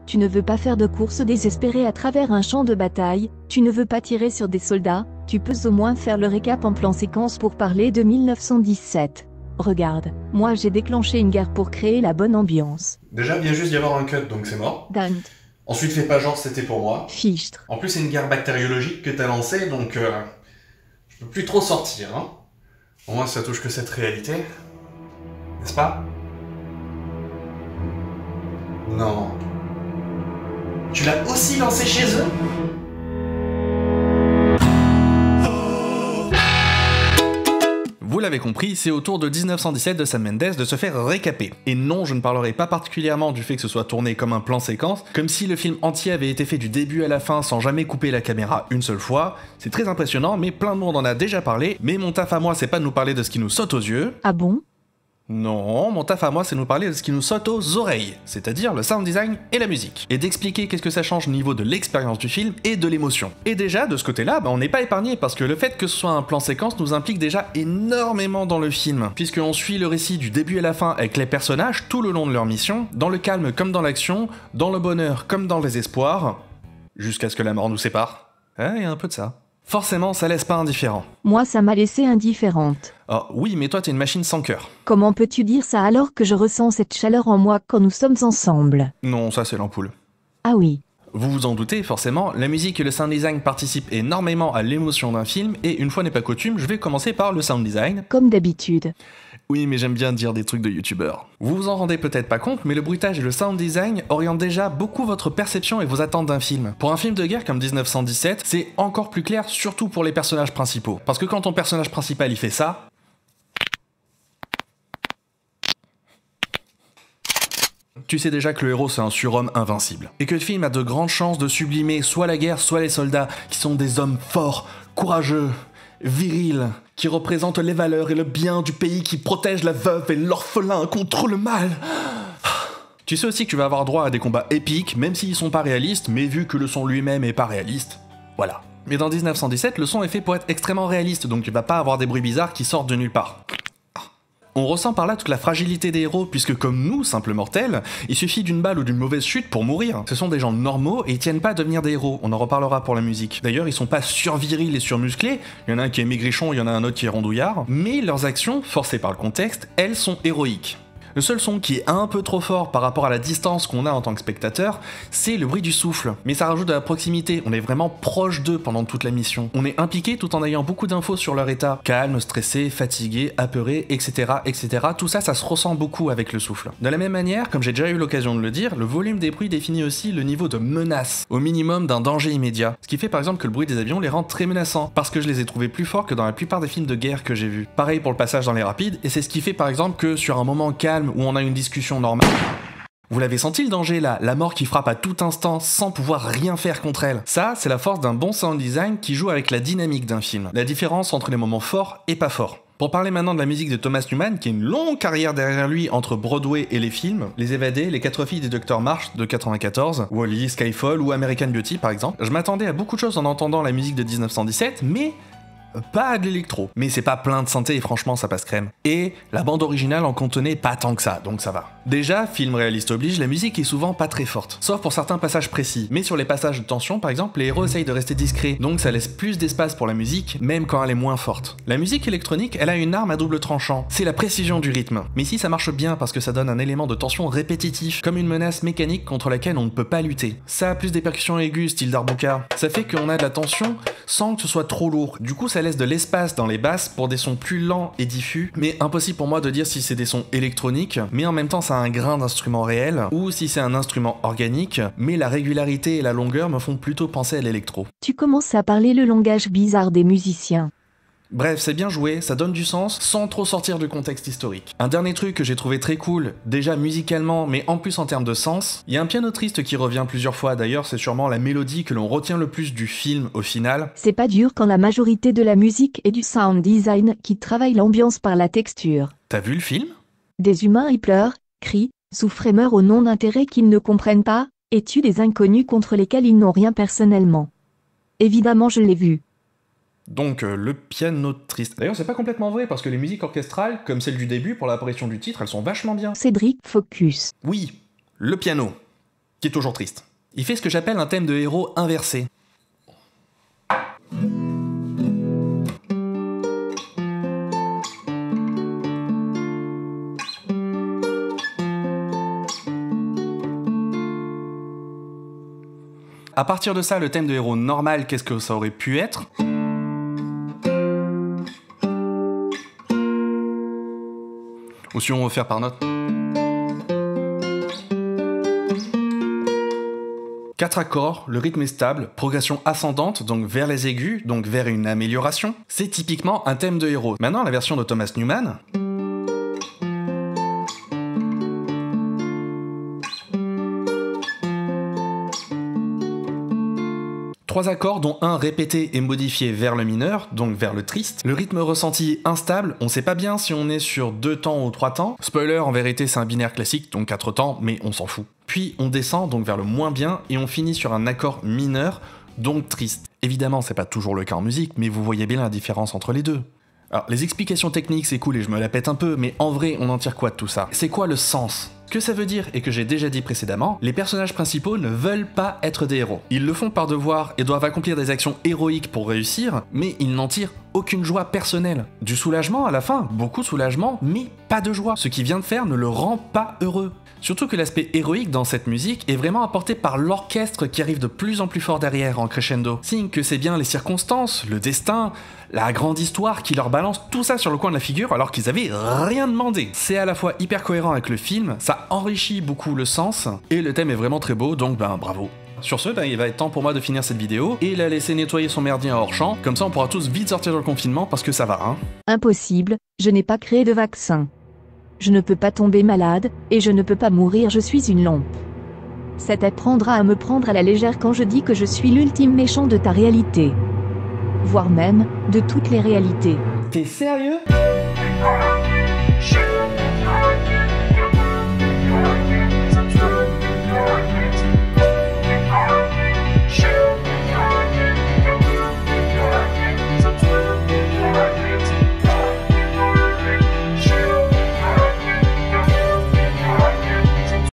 tu ne veux pas faire de course désespérée à travers un champ de bataille, tu ne veux pas tirer sur des soldats, tu peux au moins faire le récap en plan séquence pour parler de 1917. Regarde, moi j'ai déclenché une guerre pour créer la bonne ambiance. Déjà, vient juste d'y avoir un cut, donc c'est mort. Dante. Ensuite, fais pas genre c'était pour moi. Fichtre. En plus, c'est une guerre bactériologique que t'as lancée, donc je peux plus trop sortir, hein. Au moins, ça touche que cette réalité. N'est-ce pas? Non. Tu l'as aussi lancé chez eux? Vous l'avez compris, c'est au tour de 1917 de Sam Mendes de se faire récaper. Et non, je ne parlerai pas particulièrement du fait que ce soit tourné comme un plan séquence, comme si le film entier avait été fait du début à la fin sans jamais couper la caméra une seule fois. C'est très impressionnant, mais plein de monde en a déjà parlé, mais mon taf à moi, c'est pas de nous parler de ce qui nous saute aux yeux. Ah bon? Non, mon taf à moi, c'est de nous parler de ce qui nous saute aux oreilles, c'est-à-dire le sound design et la musique, et d'expliquer qu'est-ce que ça change au niveau de l'expérience du film et de l'émotion. Et déjà, de ce côté-là, on n'est pas épargné, parce que le fait que ce soit un plan séquence nous implique déjà énormément dans le film, puisqu'on suit le récit du début à la fin avec les personnages tout le long de leur mission, dans le calme comme dans l'action, dans le bonheur comme dans le désespoir, jusqu'à ce que la mort nous sépare. Il y a un peu de ça. Forcément, ça laisse pas indifférent. Moi ça m'a laissé indifférente. Oh, oui, mais toi t'es une machine sans cœur. Comment peux-tu dire ça alors que je ressens cette chaleur en moi quand nous sommes ensemble? Non, ça c'est l'ampoule. Ah oui. Vous vous en doutez, forcément, la musique et le sound design participent énormément à l'émotion d'un film, et une fois n'est pas coutume, je vais commencer par le sound design. Comme d'habitude. Oui, mais j'aime bien dire des trucs de youtubeurs. Vous vous en rendez peut-être pas compte, mais le bruitage et le sound design orientent déjà beaucoup votre perception et vos attentes d'un film. Pour un film de guerre comme 1917, c'est encore plus clair, surtout pour les personnages principaux. Parce que quand ton personnage principal il fait ça, tu sais déjà que le héros c'est un surhomme invincible. Et que le film a de grandes chances de sublimer soit la guerre, soit les soldats, qui sont des hommes forts, courageux, virils, qui représentent les valeurs et le bien du pays, qui protègent la veuve et l'orphelin contre le mal. Tu sais aussi que tu vas avoir droit à des combats épiques, même s'ils sont pas réalistes, mais vu que le son lui-même est pas réaliste, voilà. Mais dans 1917, le son est fait pour être extrêmement réaliste, donc tu vas pas avoir des bruits bizarres qui sortent de nulle part. On ressent par là toute la fragilité des héros, puisque comme nous, simples mortels, il suffit d'une balle ou d'une mauvaise chute pour mourir. Ce sont des gens normaux et ils tiennent pas à devenir des héros, on en reparlera pour la musique. D'ailleurs, ils sont pas survirils et surmusclés, il y en a un qui est maigrichon, il y en a un autre qui est rondouillard, mais leurs actions, forcées par le contexte, elles sont héroïques. Le seul son qui est un peu trop fort par rapport à la distance qu'on a en tant que spectateur, c'est le bruit du souffle. Mais ça rajoute de la proximité, on est vraiment proche d'eux pendant toute la mission. On est impliqué tout en ayant beaucoup d'infos sur leur état. Calme, stressé, fatigué, apeuré, etc. etc. Tout ça, ça se ressent beaucoup avec le souffle. De la même manière, comme j'ai déjà eu l'occasion de le dire, le volume des bruits définit aussi le niveau de menace, au minimum d'un danger immédiat. Ce qui fait par exemple que le bruit des avions les rend très menaçants, parce que je les ai trouvés plus forts que dans la plupart des films de guerre que j'ai vus. Pareil pour le passage dans les rapides, et c'est ce qui fait par exemple que sur un moment calme où on a une discussion normale. Vous l'avez senti le danger là, la mort qui frappe à tout instant sans pouvoir rien faire contre elle. Ça, c'est la force d'un bon sound design qui joue avec la dynamique d'un film, la différence entre les moments forts et pas forts. Pour parler maintenant de la musique de Thomas Newman, qui a une longue carrière derrière lui entre Broadway et les films, Les Évadés, Les 4 filles du Dr Marsh de 94, Wall-E, Skyfall ou American Beauty par exemple, je m'attendais à beaucoup de choses en entendant la musique de 1917, mais pas à de l'électro. Mais c'est pas plein de synthé et franchement ça passe crème. Et la bande originale en contenait pas tant que ça, donc ça va. Déjà, film réaliste oblige, la musique est souvent pas très forte, sauf pour certains passages précis. Mais sur les passages de tension, par exemple, les héros essayent de rester discrets, donc ça laisse plus d'espace pour la musique, même quand elle est moins forte. La musique électronique, elle a une arme à double tranchant, c'est la précision du rythme. Mais ici ça marche bien parce que ça donne un élément de tension répétitif, comme une menace mécanique contre laquelle on ne peut pas lutter. Ça a plus des percussions aiguës, style Darbuka. Ça fait qu'on a de la tension sans que ce soit trop lourd. Du coup, ça laisse de l'espace dans les basses pour des sons plus lents et diffus, mais impossible pour moi de dire si c'est des sons électroniques, mais en même temps ça a un grain d'instrument réel, ou si c'est un instrument organique, mais la régularité et la longueur me font plutôt penser à l'électro. Tu commences à parler le langage bizarre des musiciens. Bref, c'est bien joué, ça donne du sens, sans trop sortir du contexte historique. Un dernier truc que j'ai trouvé très cool, déjà musicalement, mais en plus en termes de sens, il y a un piano triste qui revient plusieurs fois, d'ailleurs c'est sûrement la mélodie que l'on retient le plus du film au final. C'est pas dur quand la majorité de la musique et du sound design qui travaillent l'ambiance par la texture. T'as vu le film? Des humains y pleurent, crient, souffrent et meurent au nom d'intérêts qu'ils ne comprennent pas, et tuent des inconnus contre lesquels ils n'ont rien personnellement. Évidemment je l'ai vu. Donc le piano triste. D'ailleurs c'est pas complètement vrai parce que les musiques orchestrales, comme celle du début pour l'apparition du titre, elles sont vachement bien. Cédric, focus. Oui, le piano. qui est toujours triste. Il fait ce que j'appelle un thème de héros inversé. À partir de ça, le thème de héros normal, qu'est-ce que ça aurait pu être ? Ou si on veut faire par note. 4 accords, le rythme est stable, progression ascendante, donc vers les aigus, donc vers une amélioration. C'est typiquement un thème de héros. Maintenant, la version de Thomas Newman. 3 accords dont un répété et modifié vers le mineur, donc vers le triste. Le rythme ressenti instable, on sait pas bien si on est sur 2 temps ou 3 temps. Spoiler, en vérité c'est un binaire classique, donc 4 temps, mais on s'en fout. Puis on descend donc vers le moins bien et on finit sur un accord mineur, donc triste. Évidemment c'est pas toujours le cas en musique, mais vous voyez bien la différence entre les deux. Alors les explications techniques c'est cool et je me la pète un peu, mais en vrai on en tire quoi de tout ça ? C'est quoi le sens ? Ce que ça veut dire, et que j'ai déjà dit précédemment, les personnages principaux ne veulent pas être des héros. Ils le font par devoir et doivent accomplir des actions héroïques pour réussir, mais ils n'en tirent aucune joie personnelle. Du soulagement à la fin, beaucoup de soulagement, mais pas de joie. Ce qu'il vient de faire ne le rend pas heureux. Surtout que l'aspect héroïque dans cette musique est vraiment apporté par l'orchestre qui arrive de plus en plus fort derrière en crescendo. Signe que c'est bien les circonstances, le destin, la grande histoire qui leur balance tout ça sur le coin de la figure alors qu'ils avaient rien demandé. C'est à la fois hyper cohérent avec le film, ça enrichit beaucoup le sens, et le thème est vraiment très beau, donc bravo. Sur ce, il va être temps pour moi de finir cette vidéo et la laisser nettoyer son merdier hors champ, comme ça on pourra tous vite sortir du confinement parce que ça va, hein. Impossible, je n'ai pas créé de vaccin. Je ne peux pas tomber malade, et je ne peux pas mourir, je suis une lampe. Ça t'apprendra à me prendre à la légère quand je dis que je suis l'ultime méchant de ta réalité. Voire même, de toutes les réalités. T'es sérieux ?